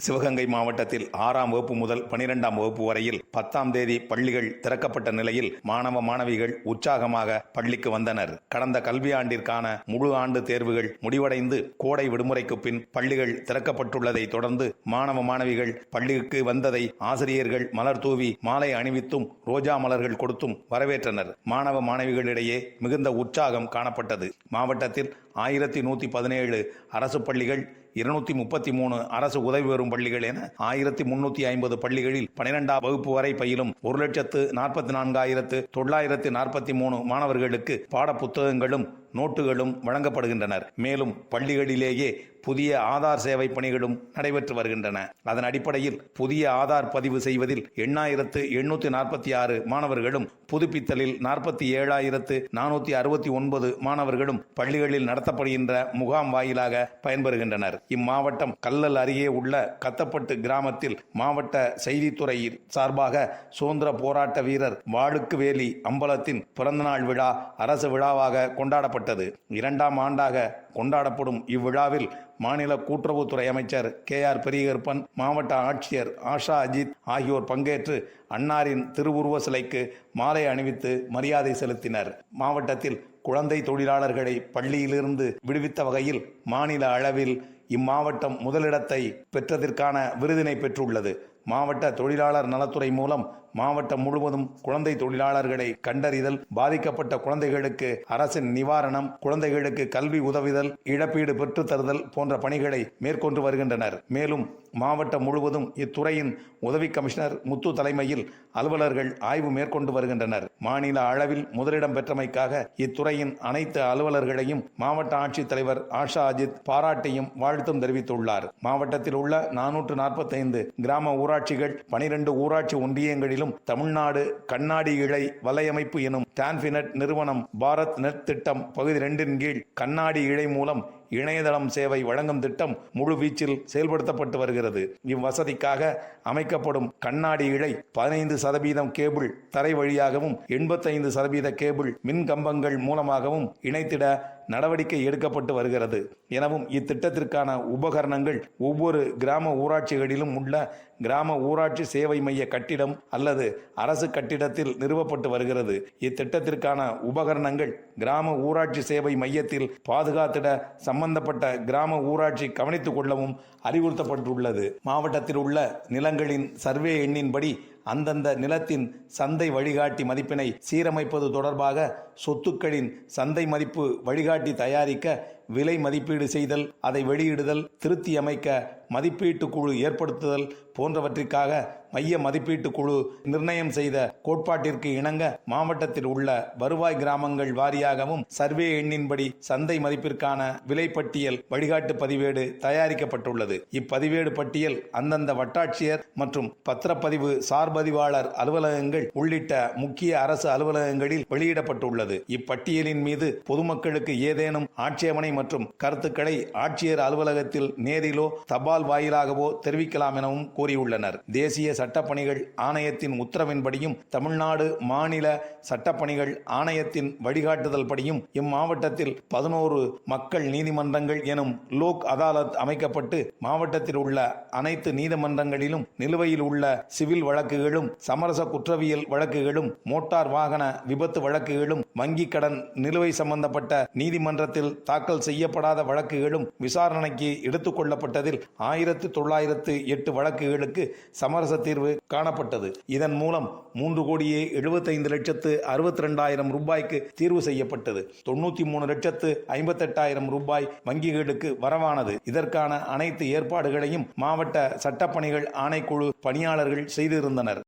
சிவகங்கை மாவட்டத்தில் 6ஆம் வகுப்பு முதல் 12ஆம் வகுப்பு வரையில் 10ஆம் தேதி பள்ளிகள் திறக்கப்பட்ட நிலையில் மாணவ மாணவிகள் உற்சாகமாக பள்ளிக்கு வந்தனர். கடந்த கல்வியாண்டிற்கான முழு ஆண்டு தேர்வுகள் முடிவடைந்து கோடை விடுமுறைக்கு பின் பள்ளிகள் திறக்கப்பட்டுள்ளதை தொடர்ந்து மாணவ மாணவிகள் பள்ளிக்கு வந்ததை ஆசிரியர்கள் மலர் தூவி மாலை அணிவித்தும் ரோஜா மலர்கள் கொடுத்தும் வரவேற்றனர். மாணவ மாணவிகளிடையே மிகுந்த உற்சாகம் காணப்பட்டது. மாவட்டத்தில் 1117 அரசு பள்ளிகள், 233 அரசு உதவி பெறும் பள்ளிகள் என 1350 பள்ளிகளில் 12ஆம் வகுப்பு வரை பயிலும் 1,44,943 மாணவர்களுக்கு பாட புத்தகங்களும் நோட்டுகளும் வழங்கப்படுகின்றனர். மேலும் பள்ளிகளிலேயே புதிய ஆதார் சேவை பணிகளும் நடைபெற்று வருகின்றன. அதன் அடிப்படையில் புதிய ஆதார் பதிவு செய்வதில் 8,846 மாணவர்களும், புதுப்பித்தலில் 47,469 மாணவர்களும் பள்ளிகளில் நடத்தப்படுகின்ற முகாம் வாயிலாக பயன்பெறுகின்றனர். இம்மாவட்டம் கல்லல் அருகே உள்ள கத்தப்பட்டு கிராமத்தில் மாவட்ட செய்தித்துறை சார்பாக சுதந்திர போராட்ட வீரர் வாழுக்கு வேலி அம்பலத்தின் பிறந்தநாள் விழா அரசு விழாவாக கொண்டாடப்பட்டது. 2ஆம் ஆண்டாக கொண்டாடப்படும் இவ்விழாவில் மாநில கூட்டுறவுத்துறை அமைச்சர் KR பெரியகருப்பன், மாவட்ட ஆட்சியர் ஆஷா அஜித் ஆகியோர் பங்கேற்று அன்னாரின் திருவுருவ சிலைக்கு மாலை அணிவித்து மரியாதை செலுத்தினர். மாவட்டத்தில் குழந்தை தொழிலாளர்களை பள்ளியிலிருந்து விடுவித்த வகையில் மாநில அளவில் இம்மாவட்டம் முதலிடத்தை பெற்றதற்கான விருதினை பெற்றுள்ளது. மாவட்ட தொழிலாளர் நலத்துறை மூலம் மாவட்டம் முழுவதும் குழந்தை தொழிலாளர்களை கண்டறிதல், பாதிக்கப்பட்ட குழந்தைகளுக்கு அரசின் நிவாரணம், குழந்தைகளுக்கு கல்வி உதவிதல், இழப்பீடு பெற்றுத்தருதல் போன்ற பணிகளை மேற்கொண்டு வருகின்றனர். மேலும் மாவட்டம் முழுவதும் இத்துறையின் உதவி கமிஷனர் முத்து தலைமையில் அலுவலர்கள் ஆய்வு மேற்கொண்டு வருகின்றனர். மாநில அளவில் முதலிடம் பெற்றமைக்காக இத்துறையின் அனைத்து அலுவலர்களையும் மாவட்ட ஆட்சித்தலைவர் ஆஷா அஜித் பாராட்டியும் வாழ்த்தும் தெரிவித்துள்ளார். மாவட்டத்தில் உள்ள 445 கிராம ஊராட்சிகள், 12 ஊராட்சி ஒன்றியங்களிலும் தமிழ்நாடு கண்ணாடி இழை வலையமைப்பு எனும் டான்பினட் நிறுவனம் பாரத் நெட் திட்டம் பகுதி 2 கீழ் கண்ணாடி இழை மூலம் இணையதளம் சேவை வழங்கும் திட்டம் முழு வீச்சில் செயல்படுத்தப்பட்டு வருகிறது. இவ்வசதிக்காக அமைக்கப்படும் கண்ணாடி இழை 15% கேபிள் தரை வழியாகவும் 85% கேபிள் மின் கம்பங்கள் மூலமாகவும் இணைத்திட நடவடிக்கை எடுக்கப்பட்டு வருகிறது எனவும் இத்திட்டத்திற்கான உபகரணங்கள் ஒவ்வொரு கிராம ஊராட்சிகளிலும் உள்ள கிராம ஊராட்சி சேவை மைய கட்டிடம் அல்லது அரசு கட்டிடத்தில் நிறுவப்பட்டு வருகிறது. இத்திட்டத்திற்கான உபகரணங்கள் கிராம ஊராட்சி சேவை மையத்தில் பாதுகாத்திட சம்பந்தப்பட்ட கிராம ஊராட்சி கவனித்துக் கொள்ளவும் அறிவுறுத்தப்பட்டுள்ளது. மாவட்டத்தில் உள்ள நிலங்களின் சர்வே எண்ணின்படி அந்தந்த நிலத்தின் சந்தை வழிகாட்டி மதிப்பினை சீரமைப்பது தொடர்பாக சொத்துக்களின் சந்தை மதிப்பு வழிகாட்டி தயாரிக்க, விலை மதிப்பீடு செய்தல், அதை வெளியிடுதல், திருத்தி அமைக்க மதிப்பீட்டு குழு ஏற்படுத்துதல் போன்றவற்றிற்காக மைய மதிப்பீட்டு குழு நிர்ணயம் செய்த கோட்பாட்டிற்கு இணங்க மாவட்டத்தில் உள்ள வருவாய் கிராமங்கள் வாரியாகவும் சர்வே எண்ணின்படி சந்தை மதிப்பிற்கான விலைப்பட்டியல் வழிகாட்டு பதிவேடு தயாரிக்கப்பட்டுள்ளது. இப்பதிவேடு பட்டியல் அந்தந்த வட்டாட்சியர் மற்றும் பத்திரப்பதிவு சார்பதிவாளர் அலுவலகங்கள் உள்ளிட்ட முக்கிய அரசு அலுவலகங்களில் வெளியிடப்பட்டுள்ளது. இப்பட்டியலின் மீது பொதுமக்களுக்கு ஏதேனும் ஆட்சேபனை மற்றும் கருத்துக்களை ஆட்சியர் அலுவலகத்தில் நேரிலோ தபால் வாயிலாகவோ தெரிவிக்கலாம் எனவும் கூறியுள்ளனர். தேசிய சட்டப்பணிகள் ஆணையத்தின் உத்தரவின்படியும் தமிழ்நாடு மாநில சட்டப்பணிகள் ஆணையத்தின் வழிகாட்டுதல் படியும் இம்மாவட்டத்தில் 11 மக்கள் நீதிமன்றங்கள் எனும் லோக் அதாலத் அமைக்கப்பட்டு மாவட்டத்தில் உள்ள அனைத்து நீதிமன்றங்களிலும் நிலுவையில் உள்ள சிவில் வழக்குகளும், சமரச குற்றவியல் வழக்குகளும், மோட்டார் வாகன விபத்து வழக்குகளும், வங்கி கடன் நிலுவை சம்பந்தப்பட்ட நீதிமன்றத்தில் தாக்கல் செய்யப்படாத வழக்குகளும் விசாரணைக்கு எடுத்துக் கொள்ளப்பட்டதில் 1908 வழக்குகளுக்கு சமரச தீர்வு காணப்பட்டது. இதன் மூலம் 3,75,62,000 ரூபாய்க்கு தீர்வு செய்யப்பட்டது. 93,58,000 ரூபாய் வங்கிகளுக்கு வரவானது. இதற்கான அனைத்து ஏற்பாடுகளையும் மாவட்ட சட்டப்பணிகள் ஆணைக்குழு பணியாளர்கள் செய்திருந்தனர்.